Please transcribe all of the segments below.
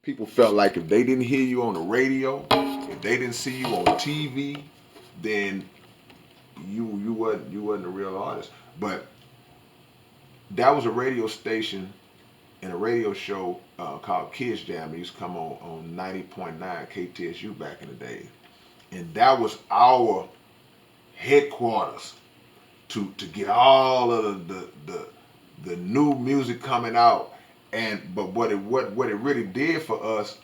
people felt like if they didn't hear you on the radio, if they didn't see you on TV, then you wasn't a real artist. But that was a radio station and a radio show called Kids Jam. It used to come on 90.9 KTSU back in the day. And that was our headquarters to get all of the new music coming out. And but what it really did for us,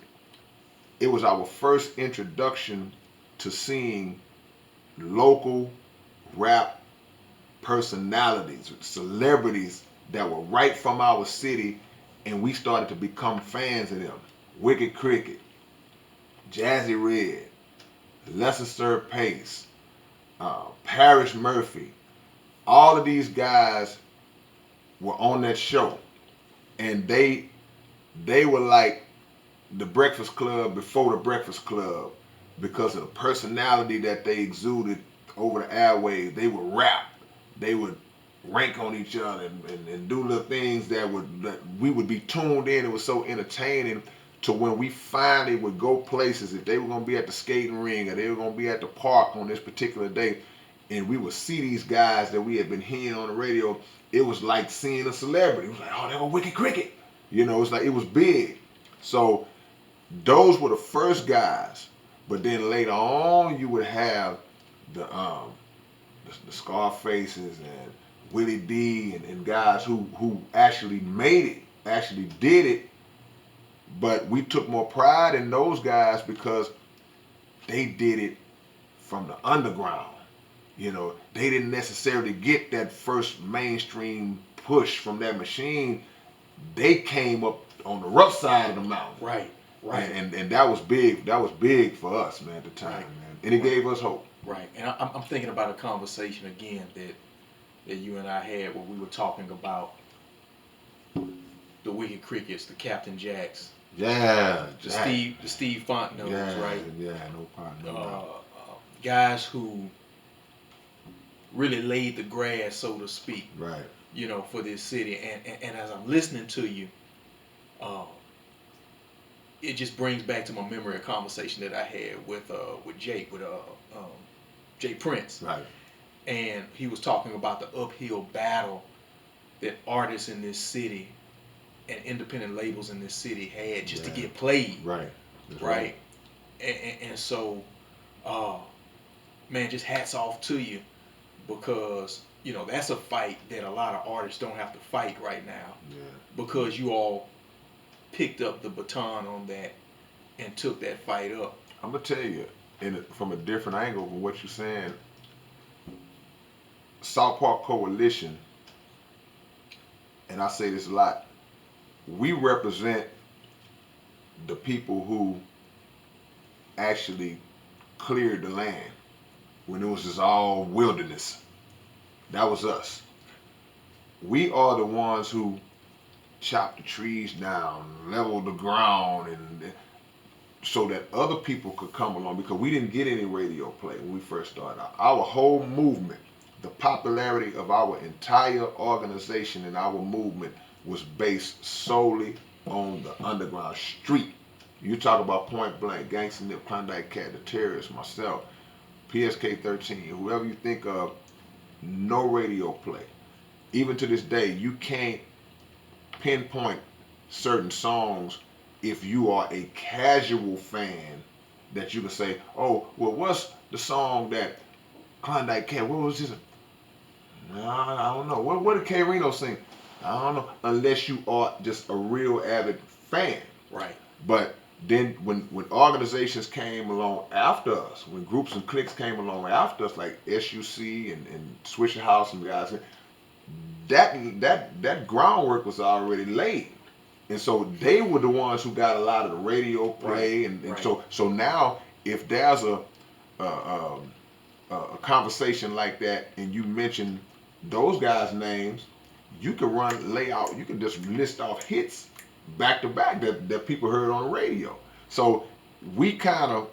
it was our first introduction to seeing local rap personalities, celebrities that were right from our city, and we started to become fans of them. Wicked Cricket, Jazzy Red, Lesser Sir Pace, Parrish Murphy. All of these guys were on that show, and they were like the Breakfast Club before the Breakfast Club because of the personality that they exuded over the airwaves. They would rap, they would rank on each other and do little things that we would be tuned in. It was so entertaining to when we finally would go places. If they were going to be at the skating ring or they were going to be at the park on this particular day, and we would see these guys that we had been hearing on the radio, it was like seeing a celebrity. It was like, oh, they were Wicked Cricket. You know, it's like it was big. So those were the first guys. But then later on, you would have the Scarfaces and Willie D and guys who actually made it, actually did it. But we took more pride in those guys because they did it from the underground. You know, they didn't necessarily get that first mainstream push from that machine. They came up on the rough side of the mountain. Right, right. And that was big. That was big for us, man, at the time, right. man. And it gave us hope. Right. And I'm thinking about a conversation again that you and I had where we were talking about the Wicked Crickets, the Captain Jacks. Yeah. The Steve Fontenot, yeah, right? Yeah, no problem. Guys who really laid the grass, so to speak. Right. You know, for this city. And as I'm listening to you, it just brings back to my memory a conversation that I had with Jake, Jay Prince. Right. And he was talking about the uphill battle that artists in this city and independent labels in this city had just to get played. Right. Right. And so, man, just hats off to you, because, you know, that's a fight that a lot of artists don't have to fight right now. Yeah. Because you all picked up the baton on that and took that fight up. I'm going to tell you, from a different angle from what you're saying, South Park Coalition, and I say this a lot, we represent the people who actually cleared the land when it was just all wilderness. That was us. We are the ones who chopped the trees down, leveled the ground, and so that other people could come along, because we didn't get any radio play when we first started out. Our whole movement, the popularity of our entire organization and our movement was based solely on the underground street. You talk about Point Blank, Gangsta Nip, Klondike Cat, the Terrorists, myself, PSK 13, whoever you think of, no radio play. Even to this day, you can't pinpoint certain songs if you are a casual fan that you can say, oh, well, what's the song that Klondike Cat, what was this? No, I don't know. What did K-Rino sing? I don't know. Unless you are just a real avid fan. Right. But then when organizations came along after us, when groups and cliques came along after us, like SUC and Swisher House and guys, that groundwork was already laid. And so they were the ones who got a lot of the radio play. Right. And so now if there's a conversation like that and you mention those guys' names, you can you can just list off hits back to back that people heard on the radio. So we kind of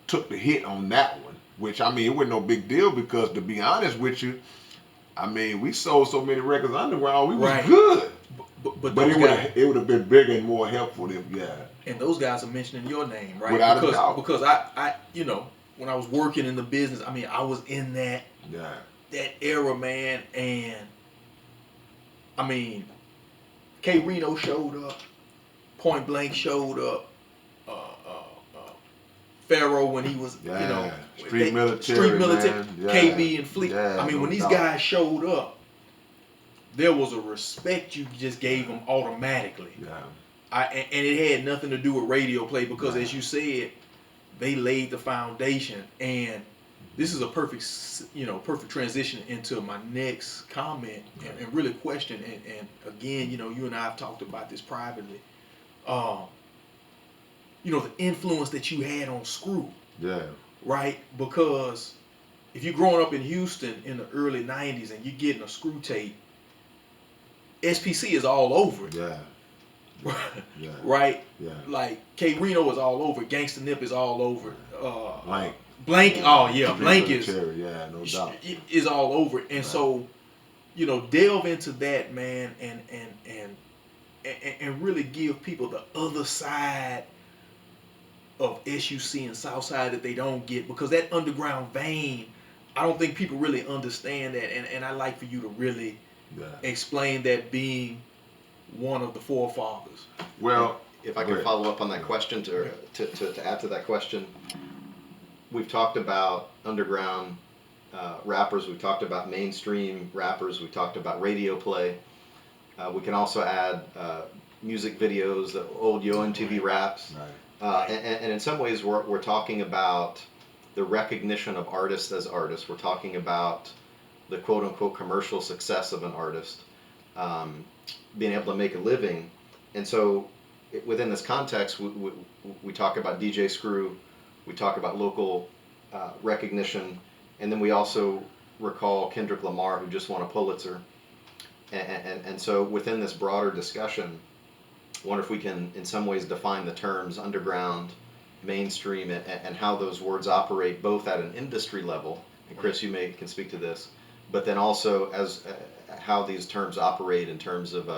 took the hit on that one, which, I mean, it wasn't no big deal, because to be honest with you, I mean, we sold so many records underground, we was good. but But those guys, it would have been bigger and more helpful if and those guys are mentioning your name, right? without a doubt. Because I when I was working in the business, I mean I was in Yeah. that era, man, and I mean K-Rino showed up, Point Blank showed up, uh, uh, uh, Pharaoh when he was, Yeah. Street Military, man. Yeah. KB and Fleet. Yeah, I mean, no when these doubt. guys showed up, there was a respect you just gave them automatically. Yeah. And it had nothing to do with radio play because, Right. as you said, they laid the foundation. And this is a perfect transition into my next comment and really question. And again, you and I have talked about this privately. The influence that you had on Screw. Yeah. Right? Because if you're growing up in Houston in the early 90s and you're getting a Screw tape, SPC is all over it. Yeah. Yeah. Right? Yeah. Like K-Rino is all over it. Gangsta Nip is all over it. Blank. Oh yeah, Blank is no doubt. Is all over it. And right. So, delve into that, man, and really give people the other side of SUC and Southside that they don't get, because that underground vein, I don't think people really understand that, and I'd like for you to really explain that, being one of the forefathers. Well, if I can follow up on that question to add to that question, we've talked about underground rappers, we've talked about mainstream rappers, we've talked about radio play. We can also add music videos, the old Yo MTV raps. Right. And in some ways, we're talking about the recognition of artists as artists. We're talking about the quote-unquote commercial success of an artist, being able to make a living. And so within this context, we talk about DJ Screw, we talk about local recognition, and then we also recall Kendrick Lamar, who just won a Pulitzer. And so within this broader discussion, I wonder if we can in some ways define the terms underground, mainstream, and how those words operate both at an industry level, and Chris, you can speak to this, but then also as how these terms operate in terms of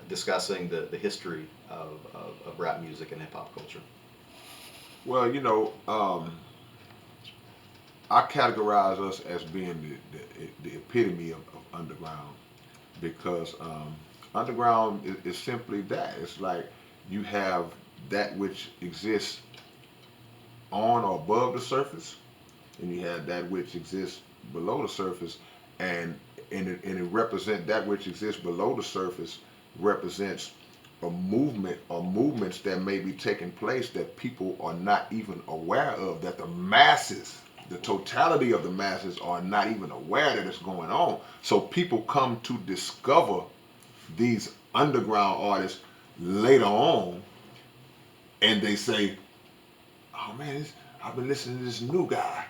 discussing the history of rap music and hip-hop culture. Well, I categorize us as being the epitome of underground, because underground is simply that. It's like you have that which exists on or above the surface, and you have that which exists below the surface, and it represents that which exists below the surface represents a movement or movements that may be taking place that people are not even aware of, that the masses, the totality of the masses, are not even aware that it's going on. So people come to discover these underground artists later on, and they say, oh man, I've been listening to this new guy.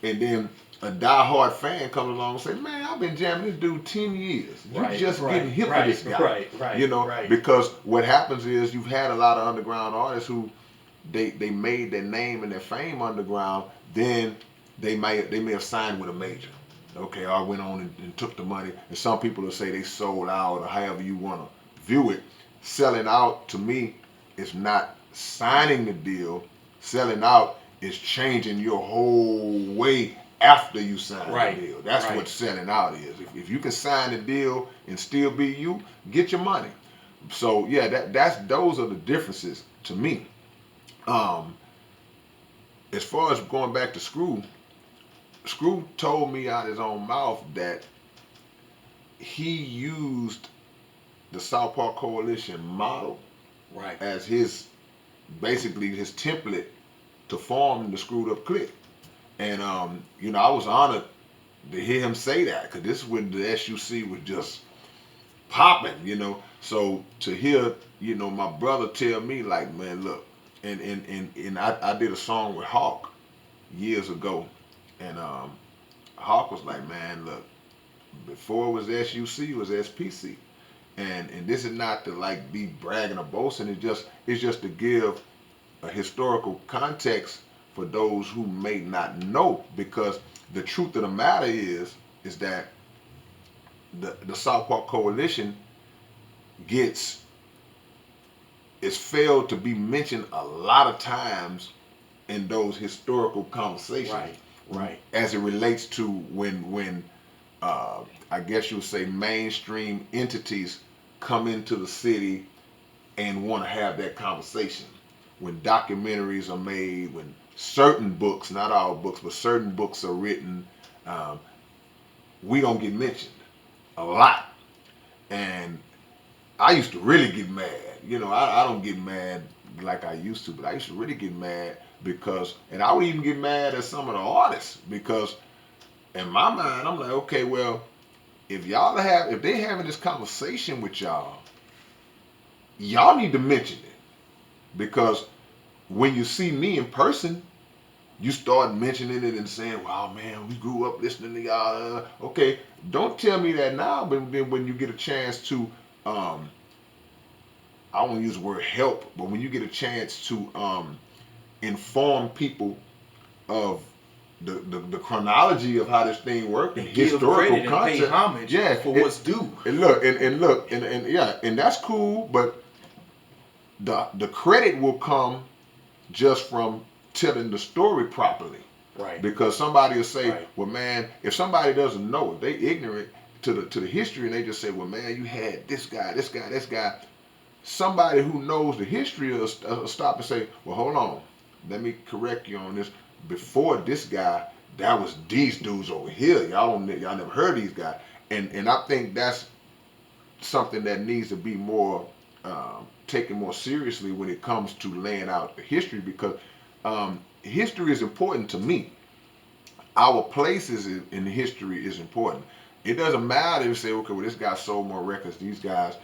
And then a diehard fan comes along and say, man, I've been jamming this dude 10 years. You just getting hip to this guy. Right. Because what happens is you've had a lot of underground artists who they made their name and their fame underground, then they may have signed with a major. Okay, I went on and took the money. And some people will say they sold out, or however you want to view it. Selling out, to me, is not signing the deal. Selling out is changing your whole way after you sign the deal. That's what selling out is. If you can sign the deal and still be you, get your money. So yeah, those are the differences to me. As far as going back to Screw told me out his own mouth that he used the South Park Coalition model as basically his template to form the Screwed Up Clique. And I was honored to hear him say that, because this is when the SUC was just popping, So to hear, my brother tell me, like, man, look, and I did a song with Hawk years ago, and Hawk was like, man, look, before it was SUC, it was SPC. And this is not to like be bragging or boasting, it's just to give a historical context for those who may not know, because the truth of the matter is that the South Park Coalition gets it's failed to be mentioned a lot of times in those historical conversations. Right. Right. As it relates to when I guess you would say mainstream entities come into the city and want to have that conversation. When documentaries are made, when certain books, not all books, but certain books are written, um, we don't get mentioned a lot. And I used to really get mad. I don't get mad like I used to, but I used to really get mad because, and I would even get mad at some of the artists because in my mind, I'm like, okay, well, if they having this conversation with y'all need to mention it because when you see me in person, you start mentioning it and saying, "Wow, man, we grew up listening to y'all." Okay, don't tell me that now, but then when you get a chance to, I won't use the word help, but when you get a chance to inform people of the chronology of how this thing worked and give historical credit content, and pay homage for what's due. And look, and yeah, and that's cool, but the credit will come just from telling the story properly. Right. Because somebody will say, Right. well, man, if somebody doesn't know, if they ignorant to the history and they just say, well, man, you had this guy, this guy, this guy. Somebody who knows the history will stop and say, well, hold on, let me correct you on this. Before this guy, that was these dudes over here. Y'all never heard these guys. And I think that's something that needs to be more taken more seriously when it comes to laying out the history because history is important to me. Our places in history is important. It doesn't matter if you say, okay, well, this guy sold more records. These guys,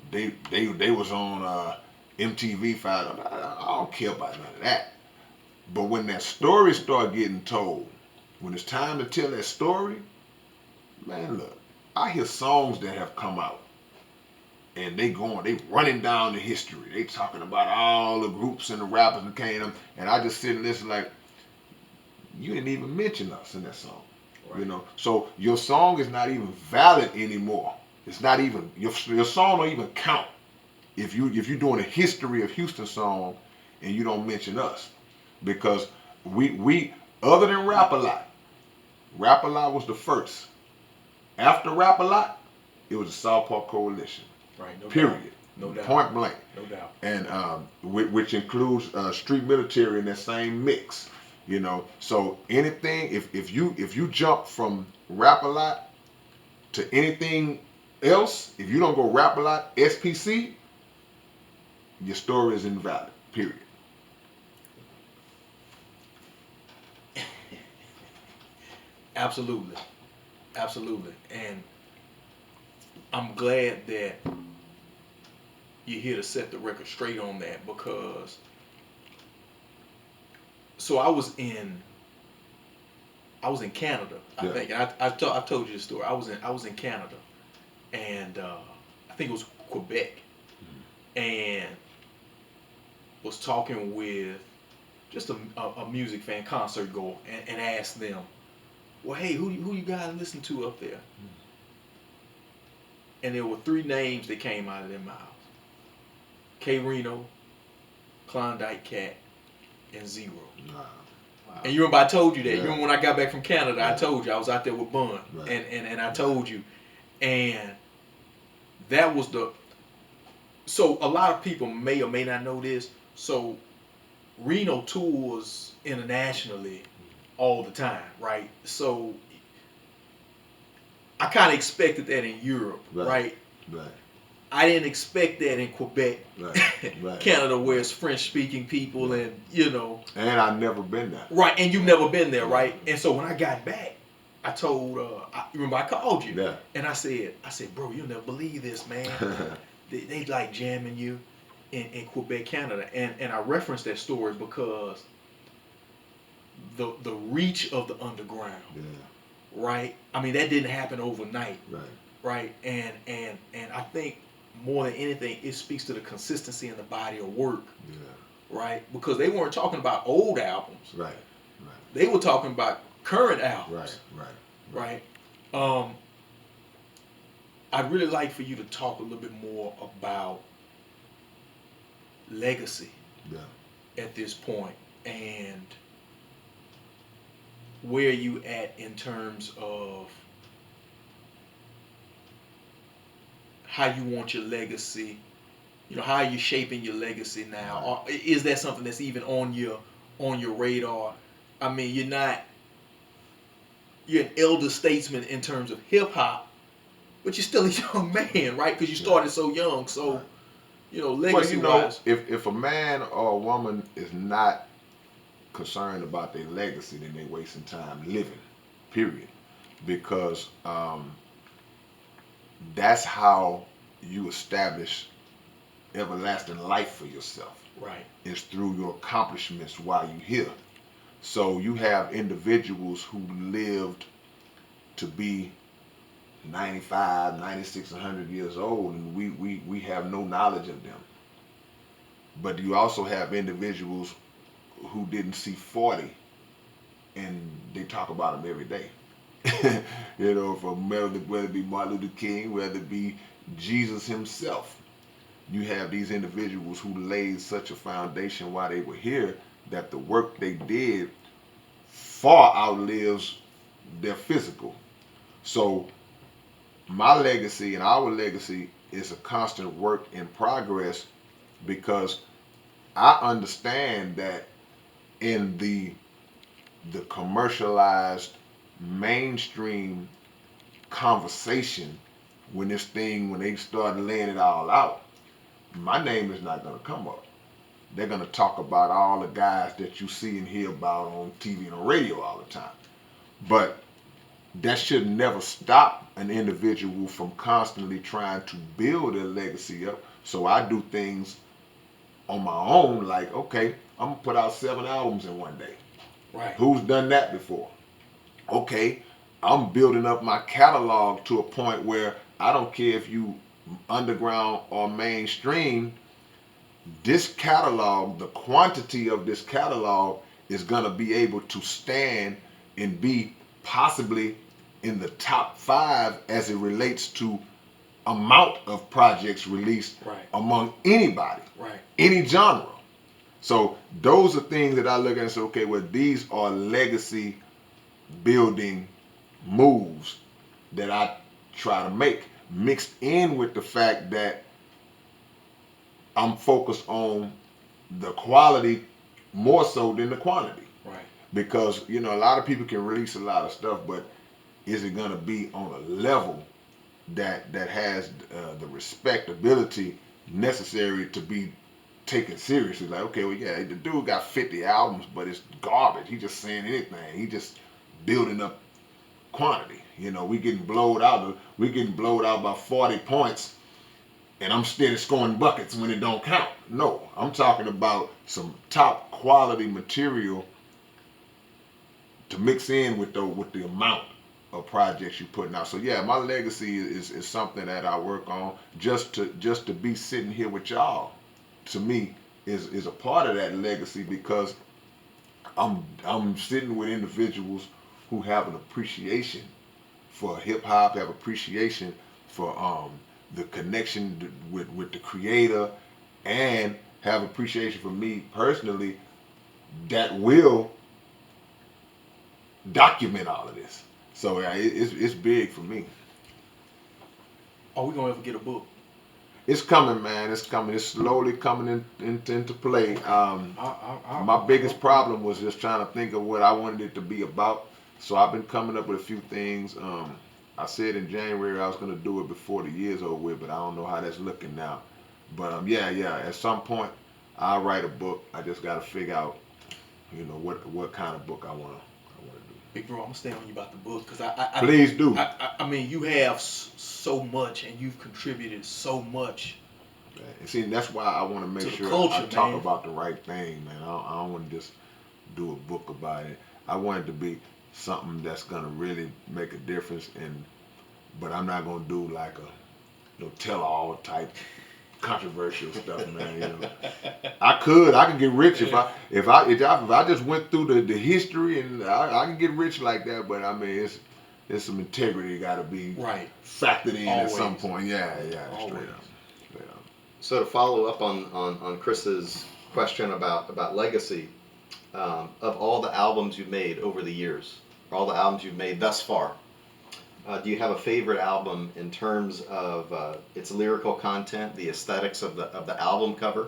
they was on MTV 5. I don't care about none of that. But when that story start getting told, when it's time to tell that story, man, look, I hear songs that have come out and they running down the history. They talking about all the groups and the rappers that came, and I just sit and listen like, you didn't even mention us in that song. Right. So your song is not even valid anymore. It's not even your song don't even count if you're doing a history of Houston song and you don't mention us because we other than Rap A Lot was the first. After Rap A Lot, it was the South Park Coalition. Right. No period. Doubt. No doubt. Point blank. No doubt. And which includes Street Military in that same mix. So anything if you jump from Rap A Lot to anything else, if you don't go Rap A Lot SPC, your story is invalid. Period. Absolutely. Absolutely. And I'm glad that you're here to set the record straight on that because so I was in Canada, I think. And I've told you the story. I was in Canada and I think it was Quebec. And was talking with just a music fan, concert goer, and asked them, well, hey, who you guys listen to up there? And there were 3 names that came out of their mouths. K-Rino, Klondike Cat, and Zero. Wow. And you remember I told you that. Yeah. You remember when I got back from Canada, Yeah. I told you I was out there with Bun. Right. And I told you. And that was so a lot of people may or may not know this. So Reno tours internationally all the time, right? So I kind of expected that in Europe, right? Right. I didn't expect that in Quebec, Right. Canada, where it's French-speaking people, and And I've never been there. Right, and you've never been there, right? And so when I got back, I told, remember I called you, Yeah. and I said, bro, you'll never believe this, man. they like jamming you in Quebec, Canada, and I referenced that story because the reach of the underground, right? I mean, that didn't happen overnight, right? And I think more than anything, it speaks to the consistency in the body of work, right? Because they weren't talking about old albums, right? They were talking about current albums, right? I I'd really like for you to talk a little bit more about legacy Yeah. at this point and where you at in terms of how you want your legacy, how are you shaping your legacy now? Right. Or is that something that's even on your radar? I mean, you're an elder statesman in terms of hip hop, but you're still a young man, right? Because you Yeah. started so young. So, Right. Well, legacy wise, if a man or a woman is not concerned about their legacy, then they wasting time living. Period. Because that's how you establish everlasting life for yourself. right, Is through your accomplishments while you're here. So you have individuals who lived to be 95, 96, 100 years old, and we have no knowledge of them. But you also have individuals who didn't see 40, and they talk about them every day. From whether it be Martin Luther King, whether it be Jesus himself. You have these individuals who laid such a foundation while they were here that the work they did far outlives their physical. So my legacy and our legacy is a constant work in progress because I understand that in the commercialized mainstream conversation, when they start laying it all out, my name is not going to come up. They're going to talk about all the guys that you see and hear about on TV and on radio all the time. But that should never stop an individual from constantly trying to build their legacy up. So I do things on my own, like, okay, I'm going to put out 7 albums in one day. right, Who's done that before? Okay, I'm building up my catalog to a point where I don't care if you underground or mainstream, this catalog, the quantity of this catalog is going to be able to stand and be possibly in the top 5 as it relates to amount of projects released right, among anybody, right, any genre. So those are things that I look at and say, okay, well, these are legacy building moves that I try to make, mixed in with the fact that I'm focused on the quality more so than the quantity. right. Because, a lot of people can release a lot of stuff, but is it going to be on a level that has the respectability necessary to be taken seriously? Like, okay, well, yeah, the dude got 50 albums, but it's garbage. He just saying anything. He just building up quantity. We getting blowed out. We getting blowed out by 40 points, and I'm still scoring buckets when it don't count. No, I'm talking about some top quality material to mix in with the amount of projects you're putting out. So yeah, my legacy is something that I work on. Just to be sitting here with y'all, to me, is a part of that legacy, because I'm sitting with individuals who have an appreciation for hip hop, have appreciation for the connection with the creator, and have appreciation for me personally, that will document all of this. So yeah, it's big for me. Are we gonna ever get a book? It's coming, man. It's coming. It's slowly coming into play. My biggest problem was just trying to think of what I wanted it to be about. So I've been coming up with a few things. I said in January I was going to do it before the year's over with, but I don't know how that's looking now. But yeah. At some point I'll write a book. I just got to figure out, what kind of book I want to do. Big bro, I'm gonna stay on you about the book because I Please do. I mean, you have so much and you've contributed so much. And see, that's why I want to make To the sure culture, I talk man. about the right thing, man. I don't want to just do a book about it. I want it to be something that's gonna really make a difference, but I'm not gonna do like a tell-all type controversial stuff, man. I could get rich if I just went through the history, and I can get rich like that. But I mean, there's some integrity got to be Right. factored in at some Always. point. Yeah, yeah, Always. straight up, straight up. So to follow up on Chris's question about legacy, of all the albums you've made over the years, all the albums you've made thus far, do you have a favorite album in terms of its lyrical content, the aesthetics of the album cover,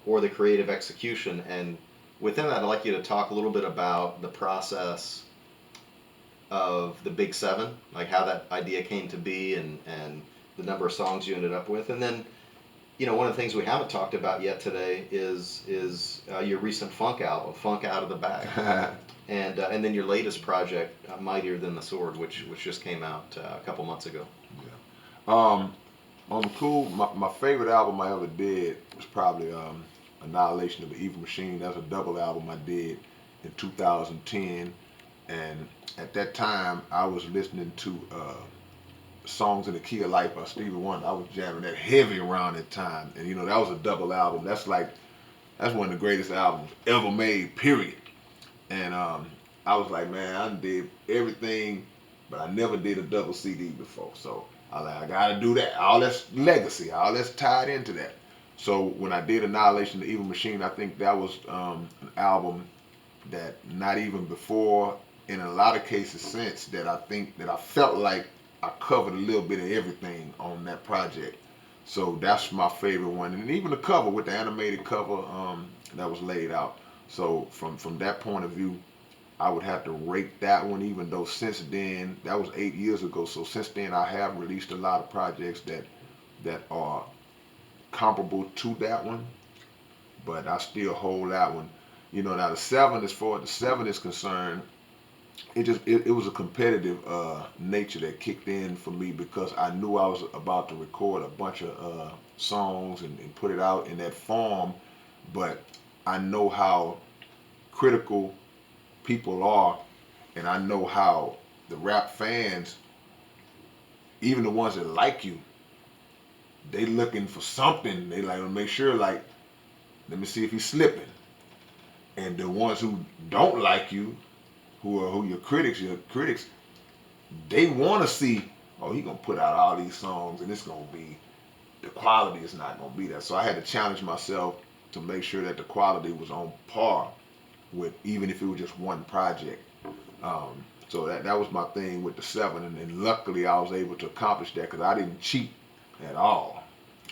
or the creative execution? And within that, I'd like you to talk a little bit about the process of the Big Seven, like how that idea came to be, and the number of songs you ended up with, and then one of the things we haven't talked about yet today is your recent funk album, Funk Out of the Bag, and then your latest project, Mightier Than the Sword, which just came out a couple months ago. Yeah. On the cool, my favorite album I ever did was probably Annihilation of the Evil Machine. That's a double album I did in 2010, and at that time I was listening to Songs in the Key of Life by Stevie Wonder. I was jamming that heavy around that time, and that was a double album. That's one of the greatest albums ever made. Period. And I was like, man, I did everything, but I never did a double CD before. So I was like, I gotta do that. All that's legacy. All that's tied into that. So when I did Annihilation of the Evil Machine, I think that was an album that not even before, and in a lot of cases since, that I think that I felt like I covered a little bit of everything on that project. So that's my favorite one, and even the cover with the animated cover that was laid out. So from that point of view, I would have to rate that one. Even though since then, that was 8 years ago. So since then, I have released a lot of projects that are comparable to that one, but I still hold that one. Now the seven, as far as the seven is concerned, it was a competitive nature that kicked in for me because I knew I was about to record a bunch of songs and put it out in that form, but I know how critical people are, and I know how the rap fans, even the ones that like you, they looking for something. They like to make sure, like, let me see if he's slipping. And the ones who don't like you, who your critics, they want to see, oh, he gonna put out all these songs, and it's gonna be, the quality is not gonna be there. So I had to challenge myself to make sure that the quality was on par with, even if it was just one project. So that was my thing with the seven, and luckily I was able to accomplish that because I didn't cheat at all.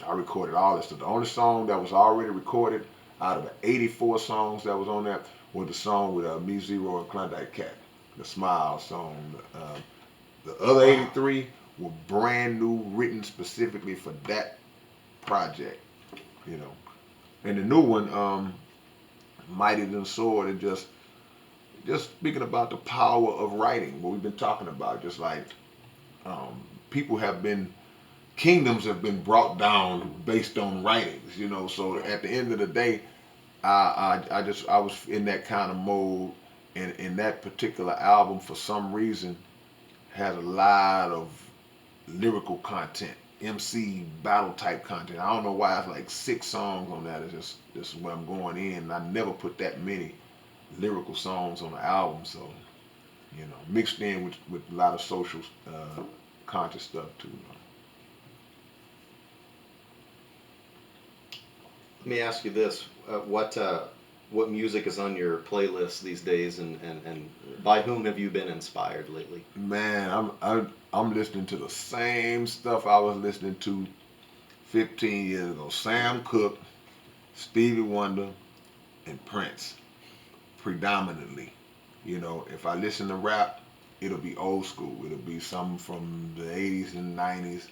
I recorded all this stuff. The only song that was already recorded out of the 84 songs that was on that was the song with Me Zero and Klondike Cat, the Smile song. The other 83 were brand new, written specifically for that project. And the new one, Mighty Than Sword, and just speaking about the power of writing, what we've been talking about, just like people have been, kingdoms have been brought down based on writings, So at the end of the day, I was in that kind of mode, and in that particular album, for some reason, has a lot of lyrical content, MC battle type content. I don't know why it's like 6 songs on that. It's just this is where I'm going in. And I never put that many lyrical songs on the album, so mixed in with a lot of social conscious stuff too. Let me ask you this: what music is on your playlist these days, and by whom have you been inspired lately? Man, I'm listening to the same stuff I was listening to 15 years ago. Sam Cooke, Stevie Wonder, and Prince, predominantly. If I listen to rap, it'll be old school. It'll be something from the 80s and 90s.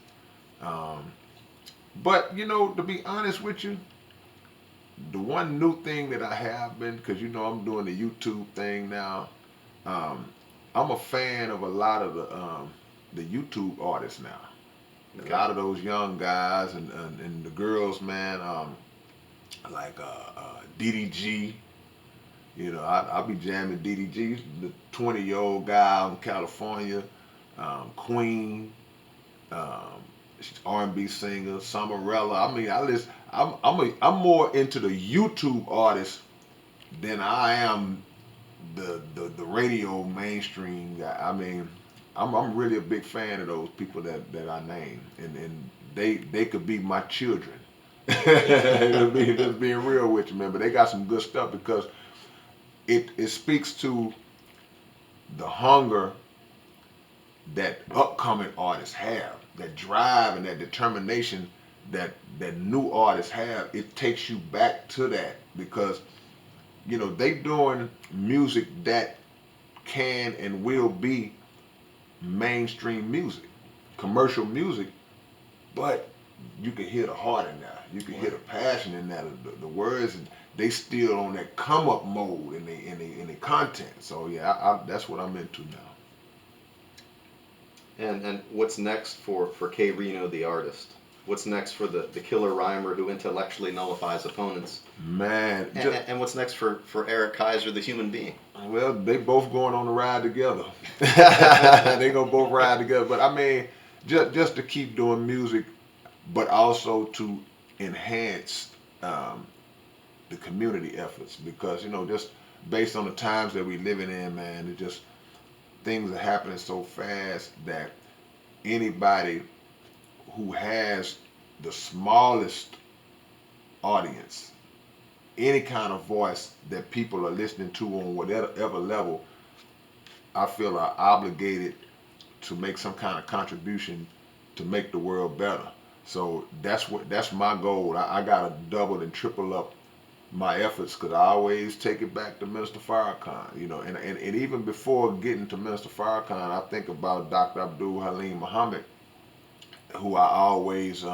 But to be honest with you, the one new thing that I have been, because I'm doing the YouTube thing now. I'm a fan of a lot of the YouTube artists now. Okay. A lot of those young guys and the girls, man. Like DDG. I'll be jamming DDG, the 20-year-old guy out in California. Queen. She's R&B singer. Summerella. I mean, I'm more into the YouTube artists than I am the radio mainstream guy. I mean, I'm really a big fan of those people that I named, and they could be my children. Just being real with you, man. But they got some good stuff because it speaks to the hunger that upcoming artists have, that drive and that determination that new artists have. It takes you back to that because they doing music that can and will be mainstream music, commercial music, but you can hear the heart in that. You can hear the passion in that. The words, they still on that come up mode in the content. So yeah, that's what I'm into now. And what's next for K-Rino the artist? What's next for the killer rhymer who intellectually nullifies opponents? Man, And what's next for Eric Kaiser the human being? well, they both going on the ride together. They gonna both ride together. But I mean, just to keep doing music, but also to enhance the community efforts because just based on the times that we living in, man, it just things are happening so fast that anybody who has the smallest audience, any kind of voice that people are listening to on whatever level, I feel are obligated to make some kind of contribution to make the world better. So that's my goal. I gotta double and triple up my efforts because I always take it back to Minister Farrakhan, and even before getting to Minister Farrakhan, I think about Dr. Abdul Halim Muhammad, who I always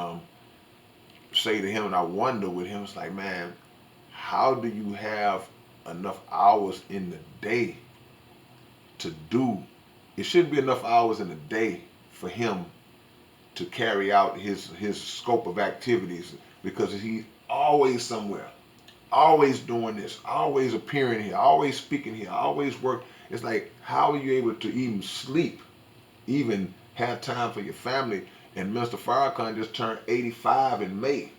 say to him, and I wonder with him, it's like, man, how do you have enough hours in the day to do? It shouldn't be enough hours in the day for him to carry out his scope of activities because he's always somewhere, always doing this, always appearing here, always speaking here, always work. It's like, how are you able to even sleep, even have time for your family? And Mr. Farrakhan just turned 85 in May,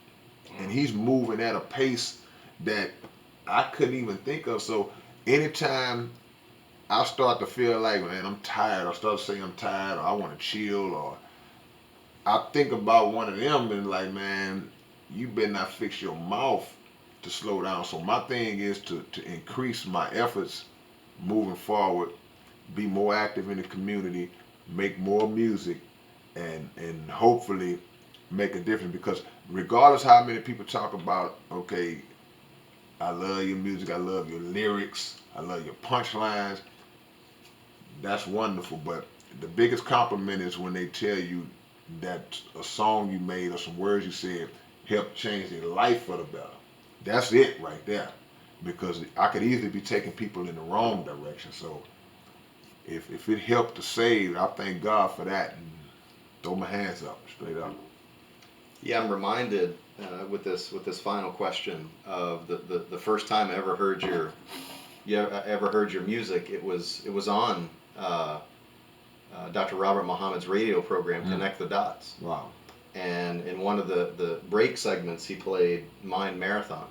and he's moving at a pace that I couldn't even think of. So anytime I start to feel like, man, I'm tired, I start to say I'm tired, or I want to chill, or I think about one of them and like, man, you better not fix your mouth to slow down. So my thing is to increase my efforts moving forward, be more active in the community, make more music, and hopefully make a difference. Because regardless how many people talk about, okay, I love your music, I love your lyrics, I love your punchlines, that's wonderful. But the biggest compliment is when they tell you that a song you made or some words you said helped change their life for the better. That's it right there. Because I could easily be taking people in the wrong direction. So if it helped to save, I thank God for that and throw my hands up, straight up. Yeah, I'm reminded with this final question of the first time I ever heard your music. It was on Dr. Robert Muhammad's radio program, Connect the Dots. Wow. And in one of the break segments, he played Mind Marathon.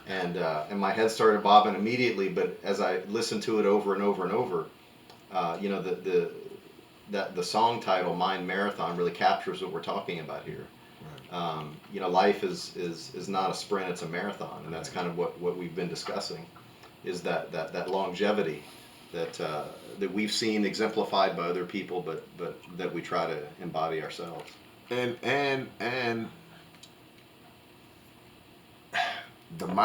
And my head started bobbing immediately. But as I listened to it over and over and over, the song title Mind Marathon really captures what we're talking about here. Life is not a sprint; it's a marathon, and that's kind of what we've been discussing, is that longevity that we've seen exemplified by other people, but that we try to embody ourselves. And the